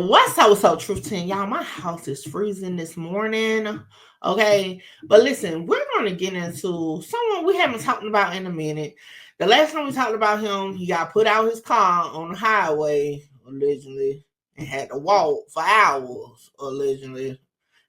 What's so truth 10? Y'all, my house is freezing this morning. Okay. But listen, we're gonna get into someone we haven't talked about in a minute. The last time we talked about him, he got put out his car on the highway, allegedly, and had to walk for hours, allegedly.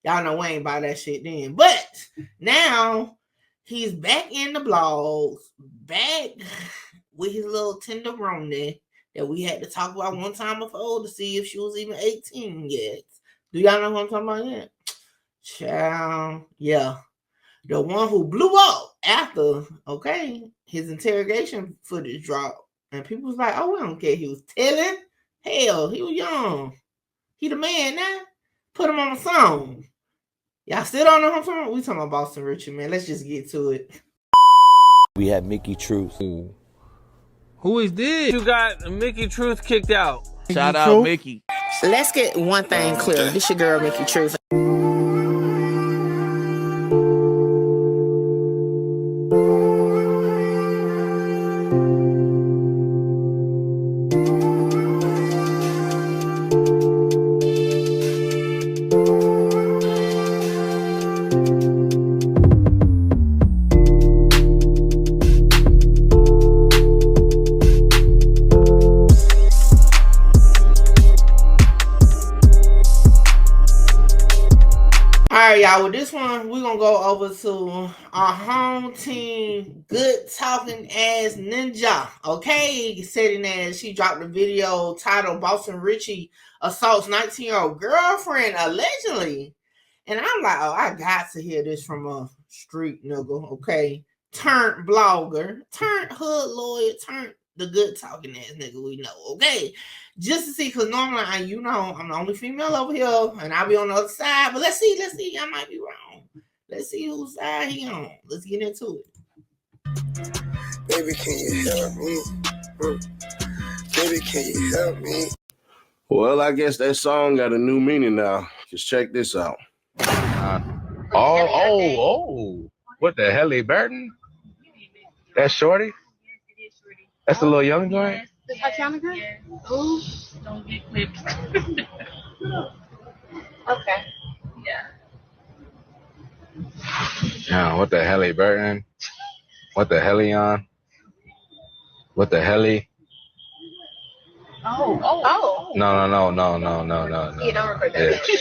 Y'all know we ain't about that shit then. But now he's back in the blogs, back with his little tenderoni that we had to talk about one time before to see if she was even 18 yet. Do y'all know what I'm talking about yet? Child, yeah. The one who blew up after, okay, his interrogation footage dropped. And people was like, oh, we don't care. He was telling. Hell, he was young. He the man now. Put him on a song. Y'all still don't know who I'm talking about? We talking about Boston Richey, man. Let's just get to it. We have Mickey Truth. Who is this? You got Mickey Truth kicked out. Shout out Mickey. Let's get one thing clear. This your girl, Mickey Truth. Alright, y'all, with this one, we're gonna go over to our home team, good talking ass ninja. Okay, setting that she dropped a video titled Boston Richey assaults 19-year-old girlfriend allegedly. And I'm like, oh, I got to hear this from a street nigga, okay? Turned blogger, turned hood lawyer, turned the good talking ass nigga we know, okay? Just to see, because normally, I'm the only female over here, and I'll be on the other side. But let's see. I might be wrong. Let's see whose side he on. Let's get into it. Baby, can you help me? Baby, can you help me? Well, I guess that song got a new meaning now. Just check this out. Oh. What the hell, Burton? That's Shorty? That's the little young joint? The Tatiana girl? Yes. Ooh, don't get clipped. Okay. Yeah. Yeah, what the hell, Burton? What the hell, on? What the hell? Oh. No. Yeah, don't record that. Yeah.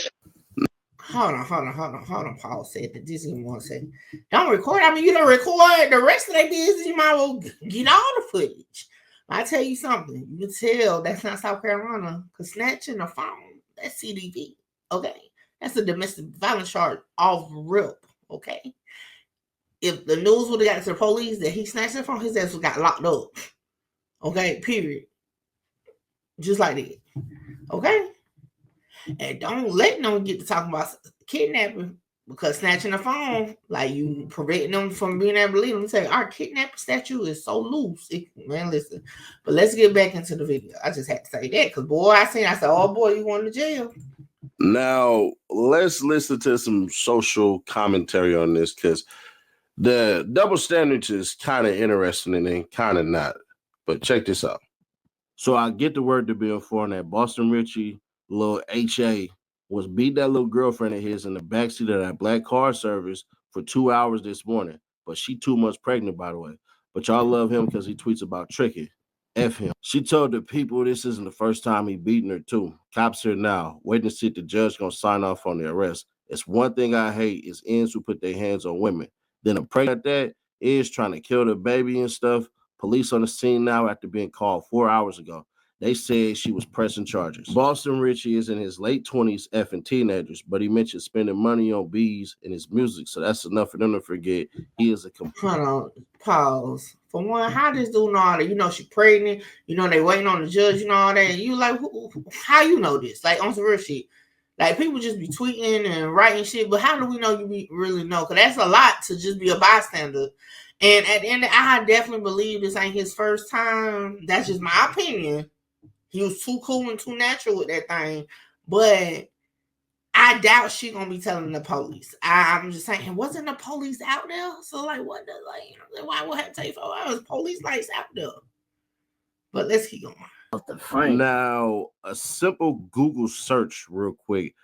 Hold on. Paul said that this is one second. Don't record. I mean, you don't record the rest of their business. You might well get all the footage. I tell you something. You can tell that's not South Carolina because snatching a phone, that's CDV. Okay, that's a domestic violence charge off rip. Okay, if the news would have got to the police that he snatched the phone, his ass would got locked up. Okay, period. Just like that. Okay. And don't let no one get to talking about kidnapping because snatching a phone, like you preventing them from being able to leave them. Say our kidnapping statute is so loose. Man, listen. But let's get back into the video. I just had to say that because boy, I said, oh boy, you going to jail. Now, let's listen to some social commentary on this because the double standards is kind of interesting and then kind of not. But check this out. So I get the word to be informed that Boston Richey, little HA, was beat that little girlfriend of his in the backseat of that black car service for 2 hours this morning. But she 2 months pregnant, by the way. But y'all love him because he tweets about tricking. F him. She told the people this isn't the first time he beaten her too. Cops here now, waiting to see if the judge gonna sign off on the arrest. It's one thing I hate is ends who put their hands on women. Then a pregnant that is trying to kill the baby and stuff. Police on the scene now after being called 4 hours ago. They said she was pressing charges. Boston Richey is in his late 20s effing teenagers, but he mentioned spending money on bees in his music, so that's enough for them to forget he is a Hold on, pause. For one, how this dude know all that? You know she pregnant. You know they waiting on the judge. You know all that. And you like, how you know this? Like on some real shit. Like people just be tweeting and writing shit, but how do we know you really know? Because that's a lot to just be a bystander. And at the end, I definitely believe this ain't his first time. That's just my opinion. He was too cool and too natural with that thing. But I doubt she gonna be telling the police. I'm just saying, wasn't the police out there? So like, what the why would have to take 4 hours? Police lights out there. But let's keep going. Now, a simple Google search real quick.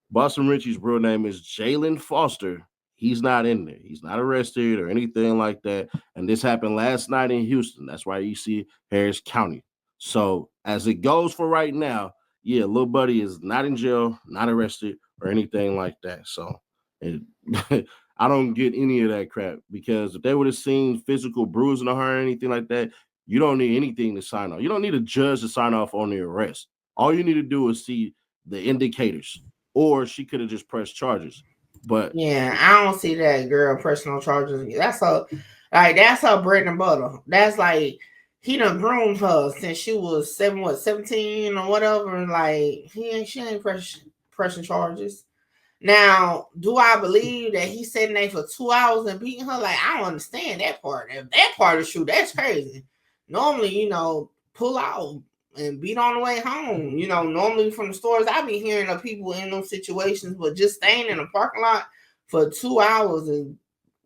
Boston Richey's real name is Jalen Foster. He's not in there. He's not arrested or anything like that. And this happened last night in Houston. That's why you see Harris County. So as it goes for right now, yeah, little buddy is not in jail, not arrested or anything like that. So I don't get any of that crap, because if they would have seen physical bruising on her or anything like that, you don't need anything to sign off. You don't need a judge to sign off on the arrest. All you need to do is see the indicators, or she could have just pressed charges. But yeah, I don't see that girl personal charges. That's her bread and butter. That's like he done groomed her since she was 17 or whatever. And like she ain't pressing charges. Now, do I believe that he's sitting there for 2 hours and beating her? Like, I don't understand that part. If that part is true, that's crazy. Normally, pull out and beat on the way home. Normally from the stores, I be hearing of people in those situations, but just staying in a parking lot for 2 hours is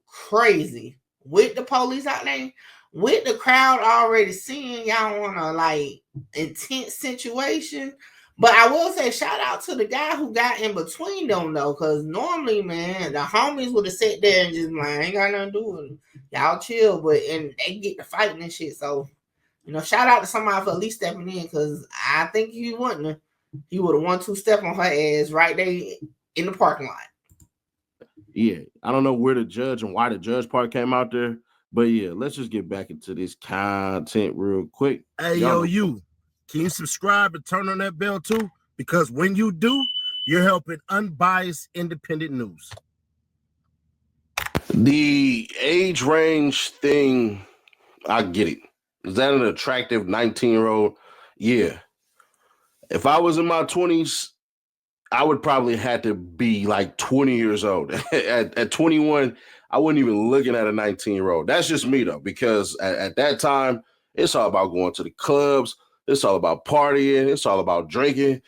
crazy. With the police out there, with the crowd already seeing y'all on a like intense situation. But I will say, shout out to the guy who got in between them, though, because normally, man, the homies would have sat there and just like, ain't got nothing to do with it. Y'all chill, and they get to fighting and shit. So, shout out to somebody for at least stepping in, because I think he wouldn't have. He would have 1-2 step on her ass right there in the parking lot. Yeah, I don't know where the judge and why the judge part came out there, but yeah, let's just get back into this content real quick. Hey, you. Can you subscribe and turn on that bell too? Because when you do, you're helping unbiased independent news. The age range thing, I get it. Is that an attractive 19-year-old? Yeah. If I was in my 20s, I would probably have to be like 20 years old. At 21, I wouldn't even looking at a 19-year-old. That's just me, though, because at that time, it's all about going to the clubs. It's all about partying. It's all about drinking.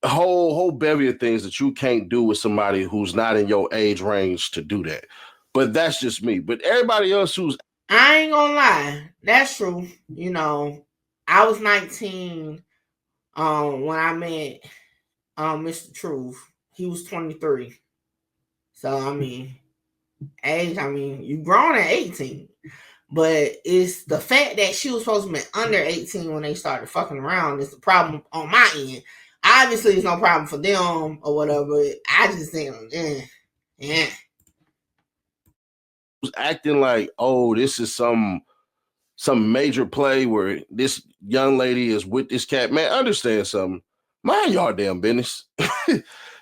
A whole bevy of things that you can't do with somebody who's not in your age range to do that. But that's just me. But everybody else I ain't gonna lie. That's true. I was 19 when I met Mr. Truth. He was 23. So, age, you grown at 18. But it's the fact that she was supposed to be under 18 when they started fucking around is the problem on my end. Obviously, it's no problem for them or whatever. I just think, yeah. Was acting like, oh, this is some major play where this young lady is with this cat. Man, understand something. Mind y'all damn business.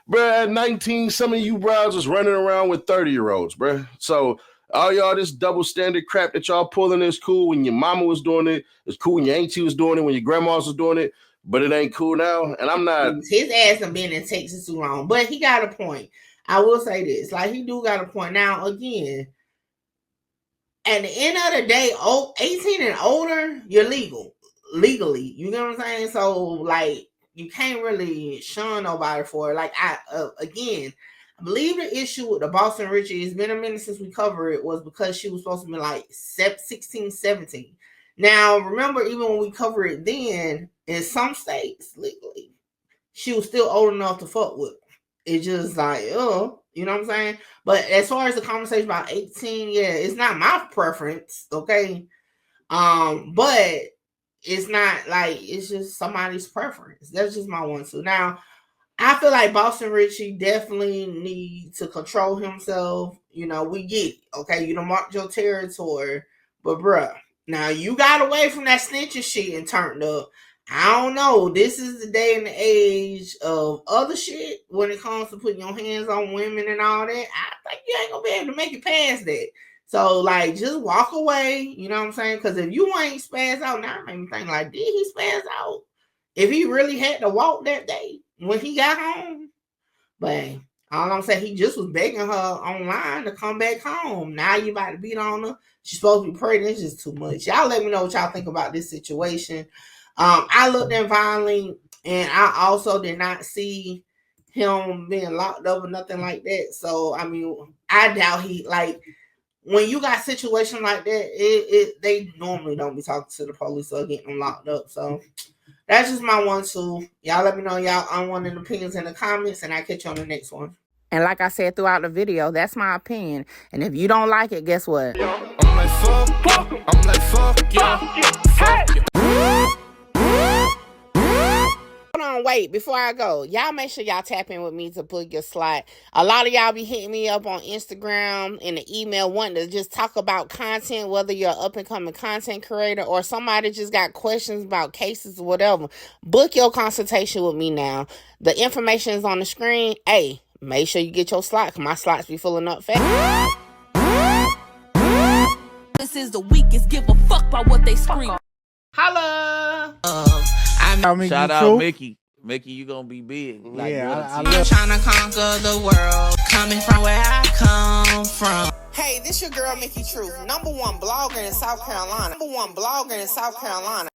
Bruh, at 19, some of you bros was running around with 30-year-olds, bruh. So all y'all, this double standard crap that y'all pulling is cool when your mama was doing it. It's cool when your auntie was doing it, when your grandmas was doing it, but it ain't cool now. And I'm not. His ass has been in Texas too long, but he got a point. I will say this, like he do got a point. Now, again, at the end of the day, 18 and older, you're legally. You know what I'm saying? So, like, you can't really shun nobody for it. Like, again, I believe the issue with the Boston Richey, it's been a minute since we covered it, was because she was supposed to be like 16, 17. Now, remember, even when we covered it then, in some states, legally, she was still old enough to fuck with. It's just like, you know what I'm saying? But as far as the conversation about 18, yeah, it's not my preference, okay? But it's not like, it's just somebody's preference. That's just my one too. Now, I feel like Boston Richey definitely needs to control himself. We get it, okay? You done marked your territory, but bruh, now you got away from that snitching shit and turned up. I don't know. This is the day and the age of other shit when it comes to putting your hands on women and all that. I think you ain't gonna be able to make it past that. So, like, just walk away. You know what I'm saying? Because if you ain't spaz out, now I ain't think like, did he spaz out? If he really had to walk that day when he got home, but all I'm saying, he just was begging her online to come back home. Now you about to beat on her. She's supposed to be pregnant. It's just too much. Y'all let me know what y'all think about this situation. I looked at violently, and I also did not see him being locked up or nothing like that. So, I doubt he, like, when you got situations like that, they normally don't be talking to the police or getting them locked up. So, That's just my 1-2. Y'all let me know y'all unwanted opinions in the comments, and I'll catch you on the next one. And like I said throughout the video, that's my opinion. And if you don't like it, guess what? I'm like, fuck you. I'm like, fuck you. Fuck you. Hold on, wait, before I go, y'all make sure y'all tap in with me to book your slot. A lot of y'all be hitting me up on Instagram and the email wanting to just talk about content, whether you're an up-and-coming content creator or somebody just got questions about cases or whatever. Book your consultation with me now. The information is on the screen. Hey, make sure you get your slot, because my slots be filling up fast. This is the weakest, give a fuck about what they scream. Holla! Shout out Mickey. Mickey, you gonna be big. Like, I'm trying to conquer the world, coming from where I come from. Hey, this your girl, Mickey Truth, #1 blogger in South Carolina. #1 blogger in South Carolina.